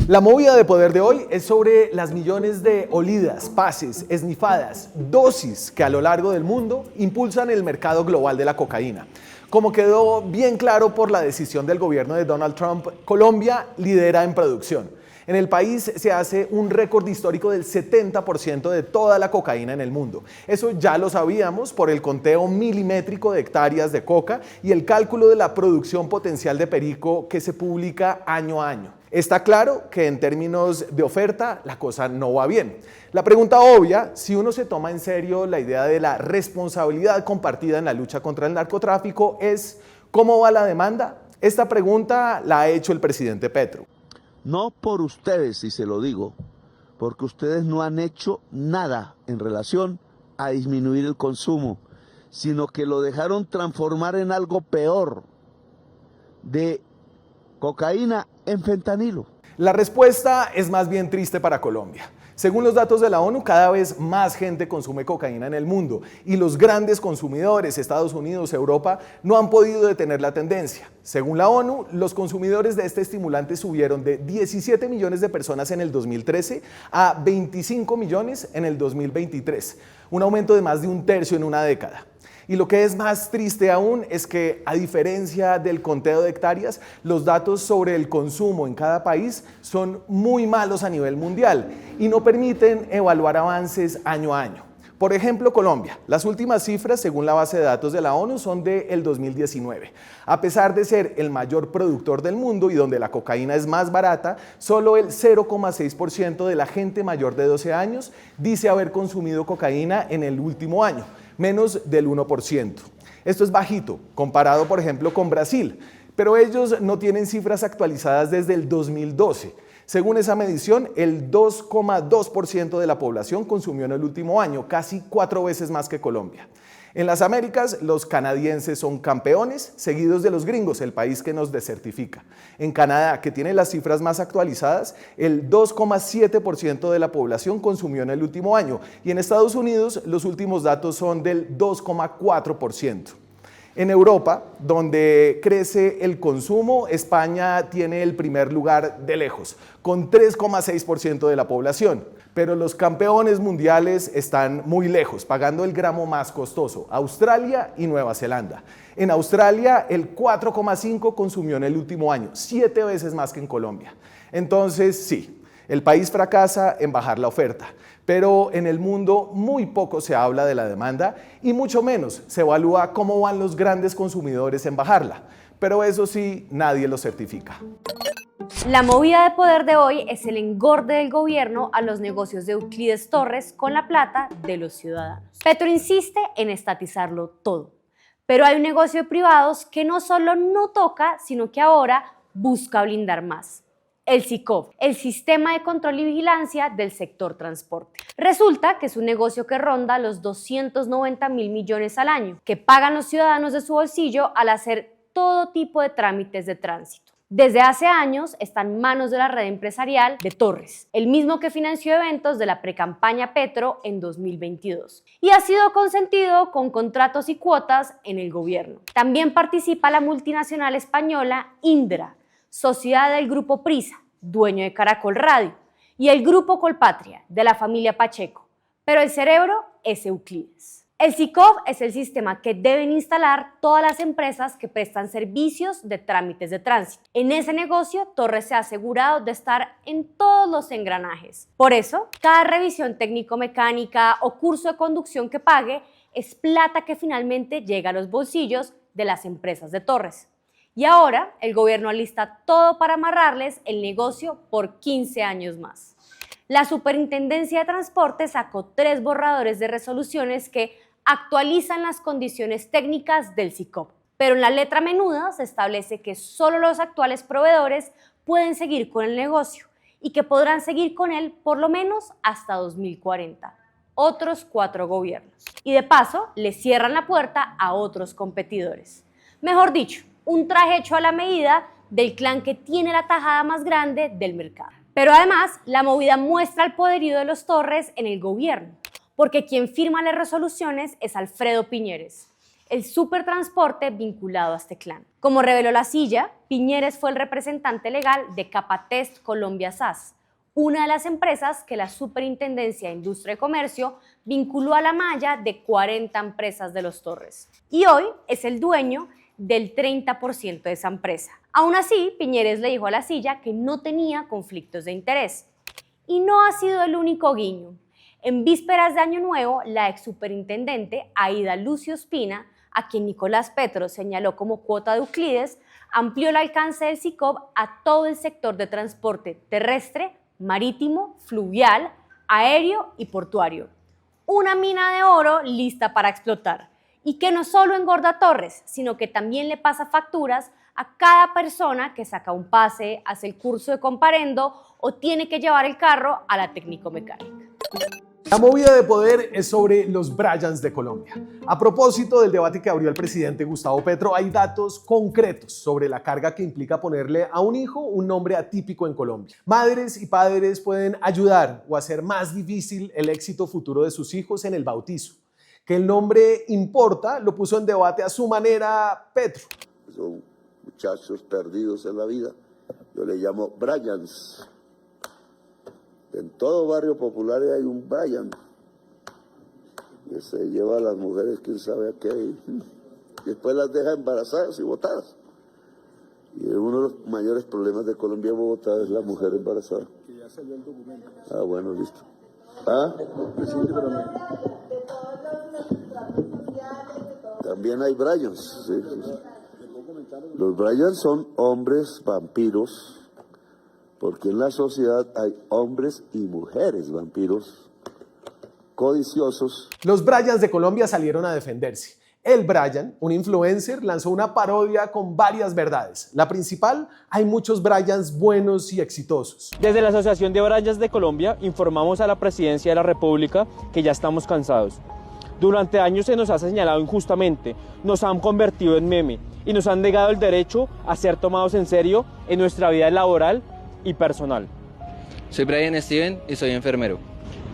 La movida de poder de hoy es sobre las millones de olidas, pases, esnifadas, dosis que a lo largo del mundo impulsan el mercado global de la cocaína. Como quedó bien claro por la decisión del gobierno de Donald Trump, Colombia lidera en producción. En el país se hace un récord histórico del 70% de toda la cocaína en el mundo. Eso ya lo sabíamos por el conteo milimétrico de hectáreas de coca y el cálculo de la producción potencial de perico que se publica año a año. Está claro que en términos de oferta la cosa no va bien. La pregunta obvia, si uno se toma en serio la idea de la responsabilidad compartida en la lucha contra el narcotráfico, es ¿cómo va la demanda? Esta pregunta la ha hecho el presidente Petro. No por ustedes, y se lo digo, porque ustedes no han hecho nada en relación a disminuir el consumo, sino que lo dejaron transformar en algo peor, de cocaína en fentanilo. La respuesta es más bien triste para Colombia. Según los datos de la ONU, cada vez más gente consume cocaína en el mundo y los grandes consumidores, Estados Unidos, Europa, no han podido detener la tendencia. Según la ONU, los consumidores de este estimulante subieron de 17 millones de personas en el 2013 a 25 millones en el 2023, un aumento de más de un tercio en una década. Y lo que es más triste aún es que, a diferencia del conteo de hectáreas, los datos sobre el consumo en cada país son muy malos a nivel mundial y no permiten evaluar avances año a año. Por ejemplo, Colombia. Las últimas cifras, según la base de datos de la ONU, son del 2019. A pesar de ser el mayor productor del mundo y donde la cocaína es más barata, solo el 0,6% de la gente mayor de 12 años dice haber consumido cocaína en el último año, menos del 1%. Esto es bajito, comparado por ejemplo con Brasil, pero ellos no tienen cifras actualizadas desde el 2012. Según esa medición, el 2,2% de la población consumió en el último año, casi 4 veces más que Colombia. En las Américas, los canadienses son campeones, seguidos de los gringos, el país que nos desertifica. En Canadá, que tiene las cifras más actualizadas, el 2,7% de la población consumió en el último año, y en Estados Unidos los últimos datos son del 2,4%. En Europa, donde crece el consumo, España tiene el primer lugar de lejos, con 3,6% de la población. Pero los campeones mundiales están muy lejos, pagando el gramo más costoso, Australia y Nueva Zelanda. En Australia, el 4,5% consumió en el último año, 7 veces más que en Colombia. Entonces, sí, el país fracasa en bajar la oferta, pero en el mundo muy poco se habla de la demanda y mucho menos se evalúa cómo van los grandes consumidores en bajarla. Pero eso sí, nadie lo certifica. La movida de poder de hoy es el engorde del gobierno a los negocios de Euclides Torres con la plata de los ciudadanos. Petro insiste en estatizarlo todo, pero hay un negocio de privados que no solo no toca, sino que ahora busca blindar más. El SICOV, el Sistema de Control y Vigilancia del Sector Transporte. Resulta que es un negocio que ronda los 290.000 millones al año, que pagan los ciudadanos de su bolsillo al hacer todo tipo de trámites de tránsito. Desde hace años está en manos de la red empresarial de Torres, el mismo que financió eventos de la precampaña Petro en 2022 y ha sido consentido con contratos y cuotas en el gobierno. También participa la multinacional española Indra, sociedad del Grupo Prisa, dueño de Caracol Radio, y el Grupo Colpatria, de la familia Pacheco, pero el cerebro es Euclides. El SICOV es el sistema que deben instalar todas las empresas que prestan servicios de trámites de tránsito. En ese negocio, Torres se ha asegurado de estar en todos los engranajes. Por eso, cada revisión técnico-mecánica o curso de conducción que pague es plata que finalmente llega a los bolsillos de las empresas de Torres. Y ahora, el gobierno alista todo para amarrarles el negocio por 15 años más. La Superintendencia de Transporte sacó 3 borradores de resoluciones que actualizan las condiciones técnicas del SICOV, pero en la letra menuda se establece que solo los actuales proveedores pueden seguir con el negocio y que podrán seguir con él por lo menos hasta 2040, otros 4 gobiernos. Y de paso, le cierran la puerta a otros competidores. Mejor dicho, un traje hecho a la medida del clan que tiene la tajada más grande del mercado. Pero además, la movida muestra el poderío de los Torres en el gobierno, porque quien firma las resoluciones es Alfredo Piñeres, el supertransporte vinculado a este clan. Como reveló La Silla, Piñeres fue el representante legal de Capatest Colombia SAS, una de las empresas que la Superintendencia de Industria y Comercio vinculó a la malla de 40 empresas de Los Torres. Y hoy es el dueño del 30% de esa empresa. Aún así, Piñeres le dijo a La Silla que no tenía conflictos de interés. Y no ha sido el único guiño. En vísperas de Año Nuevo, la ex superintendente Aida Lucio Espina, a quien Nicolás Petro señaló como cuota de Euclides, amplió el alcance del SICOP a todo el sector de transporte terrestre, marítimo, fluvial, aéreo y portuario. Una mina de oro lista para explotar. Y que no solo engorda torres, sino que también le pasa facturas a cada persona que saca un pase, hace el curso de comparendo o tiene que llevar el carro a la técnico-mecánica. La movida de poder es sobre los Bryans de Colombia. A propósito del debate que abrió el presidente Gustavo Petro, hay datos concretos sobre la carga que implica ponerle a un hijo un nombre atípico en Colombia. Madres y padres pueden ayudar o hacer más difícil el éxito futuro de sus hijos en el bautizo. Que el nombre importa, lo puso en debate a su manera Petro. Son muchachos perdidos en la vida. Yo le llamo Bryans. En todo barrio popular hay un Bryan que se lleva a las mujeres, quién sabe a qué, y después las deja embarazadas y botadas. Y uno de los mayores problemas de Colombia y Bogotá es la mujer embarazada. Que ya salió el documento. Ah, bueno, listo. ¿Ah? Presidente, pero no. También hay Bryans. Sí, sí, sí. Los Bryans son hombres vampiros, porque en la sociedad hay hombres y mujeres vampiros codiciosos. Los Bryans de Colombia salieron a defenderse. El Bryan, un influencer, lanzó una parodia con varias verdades. La principal, hay muchos Bryans buenos y exitosos. Desde la Asociación de Bryans de Colombia informamos a la Presidencia de la República que ya estamos cansados. Durante años se nos ha señalado injustamente, nos han convertido en meme y nos han negado el derecho a ser tomados en serio en nuestra vida laboral y personal. Soy Brian Steven y soy enfermero.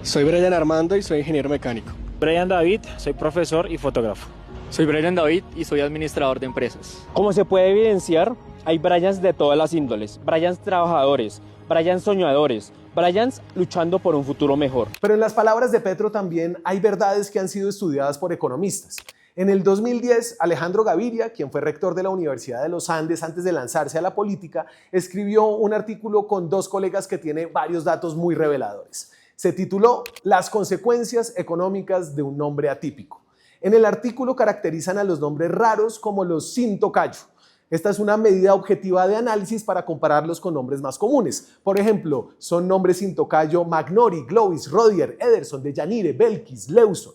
Soy Brian Armando y soy ingeniero mecánico. Brian David, soy profesor y fotógrafo. Soy Brian David y soy administrador de empresas. Como se puede evidenciar, hay Bryans de todas las índoles, Bryans trabajadores, Bryans soñadores, Bryans luchando por un futuro mejor. Pero en las palabras de Petro también hay verdades que han sido estudiadas por economistas. En el 2010, Alejandro Gaviria, quien fue rector de la Universidad de los Andes antes de lanzarse a la política, escribió un artículo con dos colegas que tiene varios datos muy reveladores. Se tituló Las consecuencias económicas de un nombre atípico. En el artículo caracterizan a los nombres raros como los sin tocayo. Esta es una medida objetiva de análisis para compararlos con nombres más comunes. Por ejemplo, son nombres sin tocayo Magnori, Glovis, Rodier, Ederson, Deyanire, Belkis, Lewson.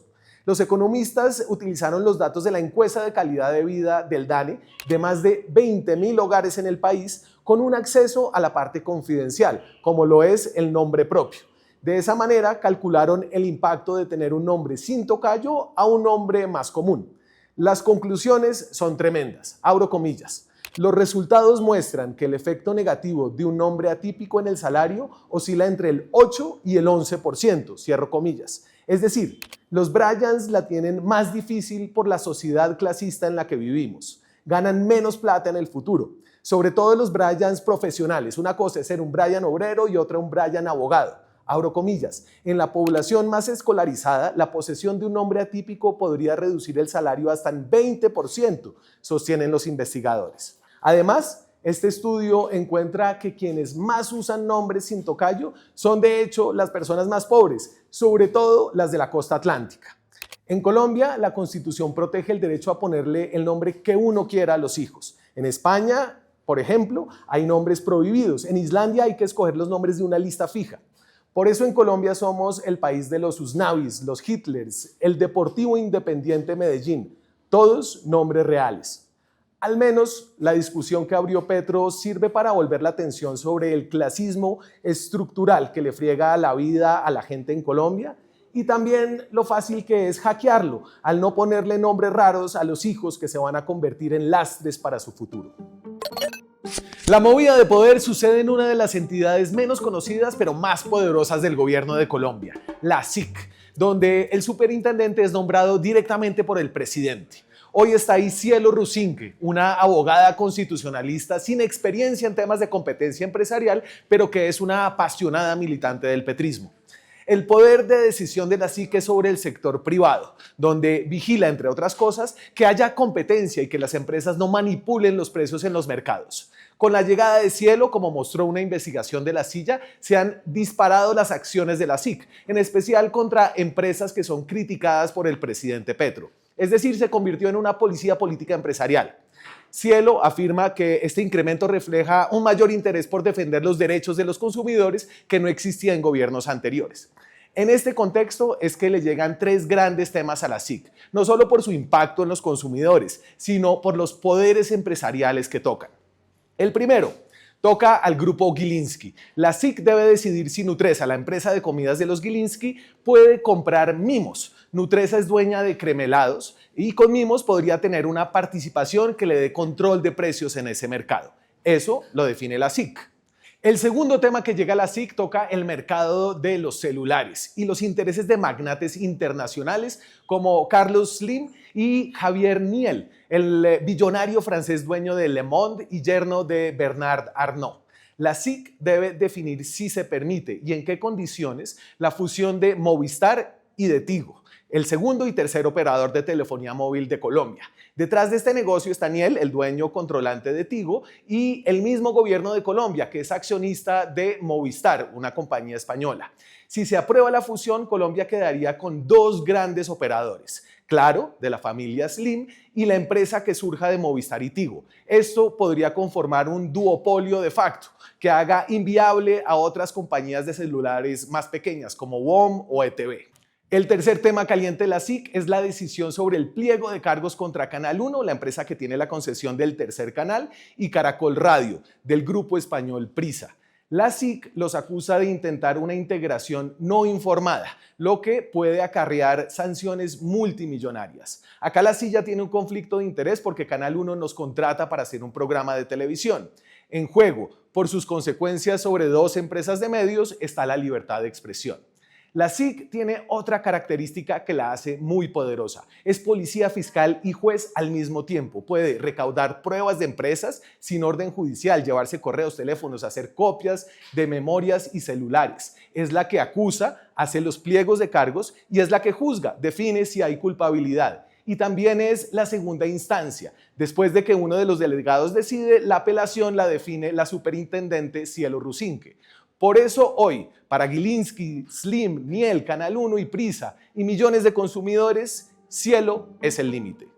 Los economistas utilizaron los datos de la encuesta de calidad de vida del DANE de más de 20.000 hogares en el país con un acceso a la parte confidencial, como lo es el nombre propio. De esa manera calcularon el impacto de tener un nombre sin tocayo a un nombre más común. Las conclusiones son tremendas, abro comillas. Los resultados muestran que el efecto negativo de un nombre atípico en el salario oscila entre el 8 y el 11%, cierro comillas. Es decir, los Bryans la tienen más difícil por la sociedad clasista en la que vivimos. Ganan menos plata en el futuro, sobre todo los Bryans profesionales. Una cosa es ser un Bryan obrero y otra un Bryan abogado. Abro comillas, en la población más escolarizada, la posesión de un nombre atípico podría reducir el salario hasta en 20%, sostienen los investigadores. Además, este estudio encuentra que quienes más usan nombres sin tocayo son de hecho las personas más pobres, sobre todo las de la costa atlántica. En Colombia, la Constitución protege el derecho a ponerle el nombre que uno quiera a los hijos. En España, por ejemplo, hay nombres prohibidos. En Islandia hay que escoger los nombres de una lista fija. Por eso en Colombia somos el país de los Usnavis, los Hitlers, el Deportivo Independiente Medellín, todos nombres reales. Al menos la discusión que abrió Petro sirve para volver la atención sobre el clasismo estructural que le friega la vida a la gente en Colombia y también lo fácil que es hackearlo al no ponerle nombres raros a los hijos que se van a convertir en lastres para su futuro. La movida de poder sucede en una de las entidades menos conocidas pero más poderosas del gobierno de Colombia, la SIC, donde el superintendente es nombrado directamente por el presidente. Hoy está ahí Cielo Rusinque, una abogada constitucionalista sin experiencia en temas de competencia empresarial, pero que es una apasionada militante del petrismo. El poder de decisión de la SIC es sobre el sector privado, donde vigila, entre otras cosas, que haya competencia y que las empresas no manipulen los precios en los mercados. Con la llegada de Cielo, como mostró una investigación de La Silla, se han disparado las acciones de la SIC, en especial contra empresas que son criticadas por el presidente Petro. Es decir, se convirtió en una policía política empresarial. Cielo afirma que este incremento refleja un mayor interés por defender los derechos de los consumidores que no existía en gobiernos anteriores. En este contexto es que le llegan tres grandes temas a la SIC, no solo por su impacto en los consumidores, sino por los poderes empresariales que tocan. El primero toca al grupo Gilinski. La SIC debe decidir si Nutresa, la empresa de comidas de los Gilinski, puede comprar Mimos. Nutresa es dueña de Cremelados y con Mimos podría tener una participación que le dé control de precios en ese mercado. Eso lo define la SIC. El segundo tema que llega a la SIC toca el mercado de los celulares y los intereses de magnates internacionales como Carlos Slim y Javier Niel, el billonario francés dueño de Le Monde y yerno de Bernard Arnault. La SIC debe definir si se permite y en qué condiciones la fusión de Movistar y de Tigo, el segundo y tercer operador de telefonía móvil de Colombia. Detrás de este negocio está Niel, el dueño controlante de Tigo, y el mismo gobierno de Colombia, que es accionista de Movistar, una compañía española. Si se aprueba la fusión, Colombia quedaría con dos grandes operadores, Claro, de la familia Slim, y la empresa que surja de Movistar y Tigo. Esto podría conformar un duopolio de facto, que haga inviable a otras compañías de celulares más pequeñas como WOM o ETV. El tercer tema caliente de la SIC es la decisión sobre el pliego de cargos contra Canal 1, la empresa que tiene la concesión del tercer canal, y Caracol Radio, del grupo español Prisa. La SIC los acusa de intentar una integración no informada, lo que puede acarrear sanciones multimillonarias. Acá La Silla tiene un conflicto de interés porque Canal 1 nos contrata para hacer un programa de televisión. En juego, por sus consecuencias sobre dos empresas de medios, está la libertad de expresión. La SIC tiene otra característica que la hace muy poderosa. Es policía fiscal y juez al mismo tiempo. Puede recaudar pruebas de empresas sin orden judicial, llevarse correos, teléfonos, hacer copias de memorias y celulares. Es la que acusa, hace los pliegos de cargos y es la que juzga, define si hay culpabilidad. Y también es la segunda instancia. Después de que uno de los delegados decide, la apelación la define la superintendente Cielo Rusinque. Por eso hoy, para Gilinski, Slim, Niel, Canal 1 y Prisa y millones de consumidores, Cielo es el límite.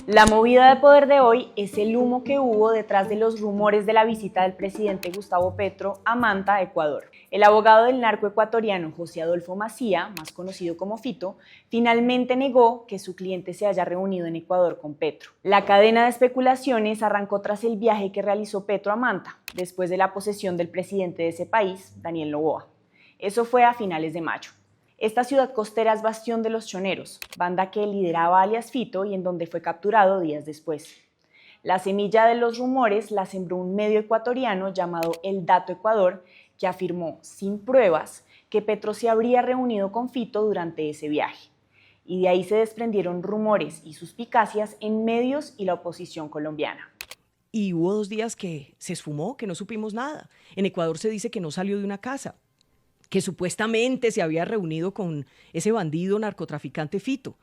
La movida de poder de hoy es el humo que hubo detrás de los rumores de la visita del presidente Gustavo Petro a Manta, Ecuador. El abogado del narco ecuatoriano José Adolfo Macía, más conocido como Fito, finalmente negó que su cliente se haya reunido en Ecuador con Petro. La cadena de especulaciones arrancó tras el viaje que realizó Petro a Manta, después de la posesión del presidente de ese país, Daniel Noboa. Eso fue a finales de mayo. Esta ciudad costera es bastión de los choneros, banda que lideraba alias Fito y en donde fue capturado días después. La semilla de los rumores la sembró un medio ecuatoriano llamado El Dato Ecuador, que afirmó, sin pruebas, que Petro se habría reunido con Fito durante ese viaje. Y de ahí se desprendieron rumores y suspicacias en medios y la oposición colombiana. Y hubo 2 días que se esfumó, que no supimos nada. En Ecuador se dice que no salió de una casa, que supuestamente se había reunido con ese bandido narcotraficante Fito.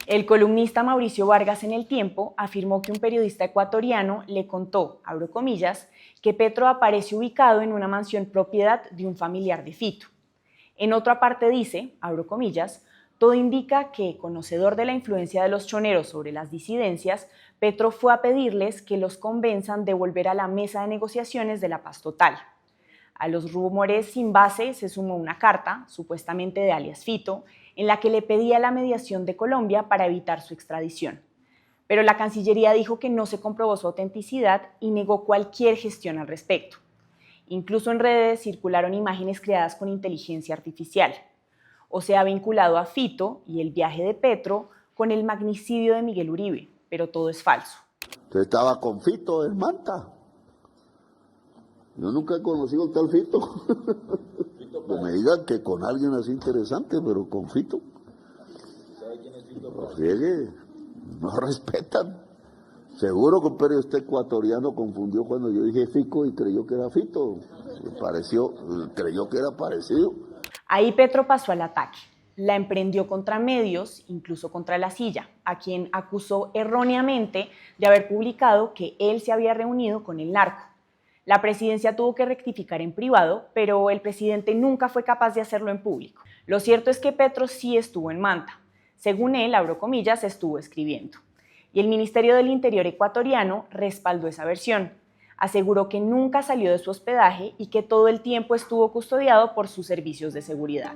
El columnista Mauricio Vargas en El Tiempo afirmó que un periodista ecuatoriano le contó, abro comillas, que Petro aparece ubicado en una mansión propiedad de un familiar de Fito. En otra parte dice, abro comillas, todo indica que, conocedor de la influencia de los choneros sobre las disidencias, Petro fue a pedirles que los convenzan de volver a la mesa de negociaciones de la paz total. A los rumores sin base se sumó una carta, supuestamente de alias Fito, en la que le pedía la mediación de Colombia para evitar su extradición. Pero la Cancillería dijo que no se comprobó su autenticidad y negó cualquier gestión al respecto. Incluso en redes circularon imágenes creadas con inteligencia artificial. O se ha vinculado a Fito y el viaje de Petro con el magnicidio de Miguel Uribe, pero todo es falso. Usted estaba con Fito en Manta. Yo nunca he conocido al tal Fito. No me digan que con alguien así interesante, pero con Fito. ¿Sabe quién es Fito? No friegue. no respetan. Seguro que un periodista ecuatoriano confundió cuando yo dije Fico y creyó que era Fito. Creyó que era parecido. Ahí Petro pasó al ataque. La emprendió contra medios, incluso contra La Silla, a quien acusó erróneamente de haber publicado que él se había reunido con el narco. La presidencia tuvo que rectificar en privado, pero el presidente nunca fue capaz de hacerlo en público. Lo cierto es que Petro sí estuvo en Manta. Según él, abro comillas, estuvo escribiendo. Y el Ministerio del Interior ecuatoriano respaldó esa versión. Aseguró que nunca salió de su hospedaje y que todo el tiempo estuvo custodiado por sus servicios de seguridad.